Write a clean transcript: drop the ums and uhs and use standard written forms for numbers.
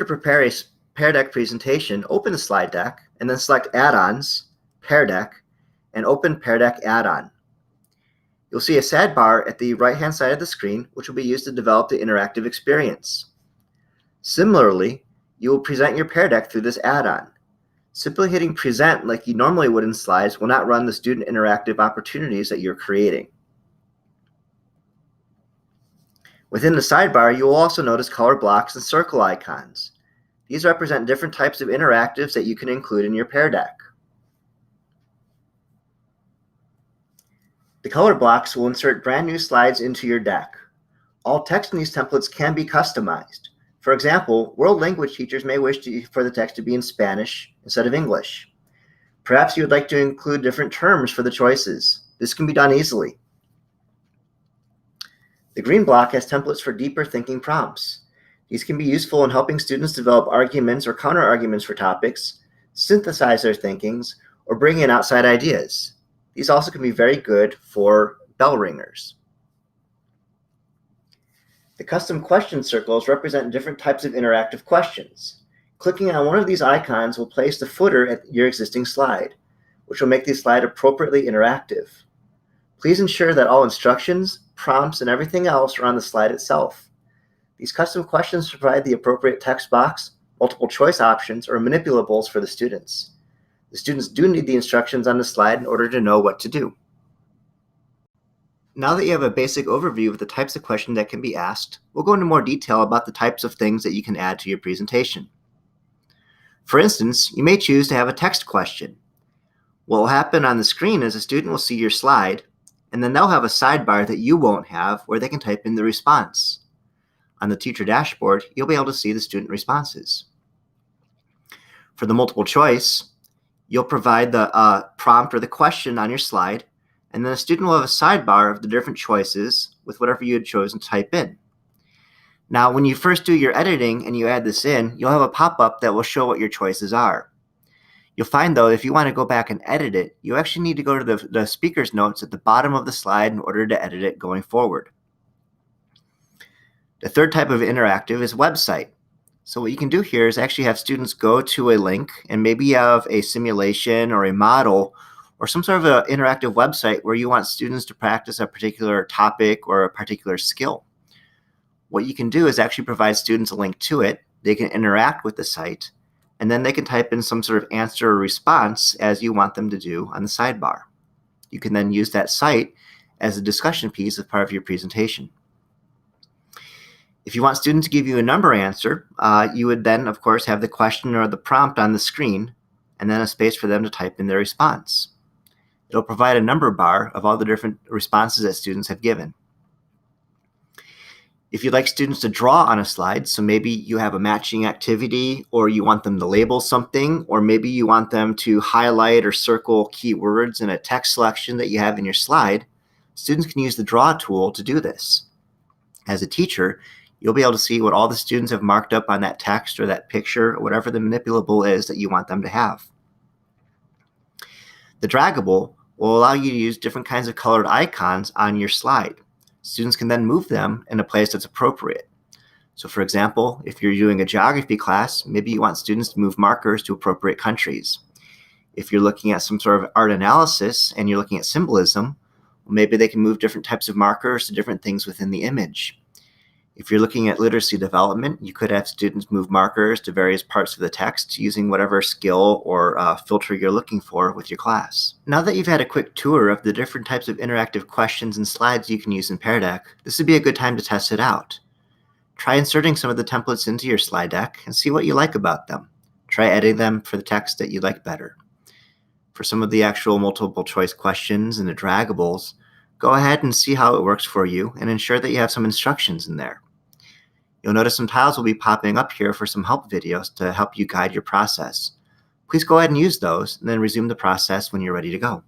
To prepare a Pear Deck presentation, open the slide deck and then select Add-ons, Pear Deck, and open Pear Deck Add-on. You'll see a sidebar at the right-hand side of the screen, which will be used to develop the interactive experience. Similarly, you will present your Pear Deck through this add-on. Simply hitting present like you normally would in slides will not run the student interactive opportunities that you're creating. Within the sidebar, you will also notice color blocks and circle icons. These represent different types of interactives that you can include in your Pear Deck. The color blocks will insert brand new slides into your deck. All text in these templates can be customized. For example, world language teachers may wish for the text to be in Spanish instead of English. Perhaps you would like to include different terms for the choices. This can be done easily. The green block has templates for deeper thinking prompts. These can be useful in helping students develop arguments or counter-arguments for topics, synthesize their thinkings, or bring in outside ideas. These also can be very good for bell ringers. The custom question circles represent different types of interactive questions. Clicking on one of these icons will place the footer at your existing slide, which will make the slide appropriately interactive. Please ensure that all instructions, prompts, and everything else are on the slide itself. These custom questions provide the appropriate text box, multiple choice options, or manipulables for the students. The students do need the instructions on the slide in order to know what to do. Now that you have a basic overview of the types of questions that can be asked, we'll go into more detail about the types of things that you can add to your presentation. For instance, you may choose to have a text question. What will happen on the screen is a student will see your slide, and then they'll have a sidebar that you won't have where they can type in the response. On the teacher dashboard, you'll be able to see the student responses. For the multiple choice, you'll provide the prompt or the question on your slide, and then the student will have a sidebar of the different choices with whatever you had chosen to type in. Now, when you first do your editing and you add this in, you'll have a pop-up that will show what your choices are. You'll find, though, if you want to go back and edit it, you actually need to go to the speaker's notes at the bottom of the slide in order to edit it going forward. The third type of interactive is website. So what you can do here is actually have students go to a link, and maybe you have a simulation or a model or some sort of an interactive website where you want students to practice a particular topic or a particular skill. What you can do is actually provide students a link to it. They can interact with the site, and then they can type in some sort of answer or response as you want them to do on the sidebar. You can then use that site as a discussion piece as part of your presentation. If you want students to give you a number answer, you would then, of course, have the question or the prompt on the screen, and then a space for them to type in their response. It'll provide a number bar of all the different responses that students have given. If you'd like students to draw on a slide, so maybe you have a matching activity, or you want them to label something, or maybe you want them to highlight or circle keywords in a text selection that you have in your slide, students can use the draw tool to do this. As a teacher, you'll be able to see what all the students have marked up on that text or that picture or whatever the manipulable is that you want them to have. The Draggable will allow you to use different kinds of colored icons on your slide. Students can then move them in a place that's appropriate. So for example, if you're doing a geography class, maybe you want students to move markers to appropriate countries. If you're looking at some sort of art analysis and you're looking at symbolism, maybe they can move different types of markers to different things within the image. If you're looking at literacy development, you could have students move markers to various parts of the text using whatever skill or filter you're looking for with your class. Now that you've had a quick tour of the different types of interactive questions and slides you can use in Pear Deck, this would be a good time to test it out. Try inserting some of the templates into your slide deck and see what you like about them. Try editing them for the text that you like better. For some of the actual multiple choice questions and the draggables, go ahead and see how it works for you and ensure that you have some instructions in there. You'll notice some tiles will be popping up here for some help videos to help you guide your process. Please go ahead and use those and then resume the process when you're ready to go.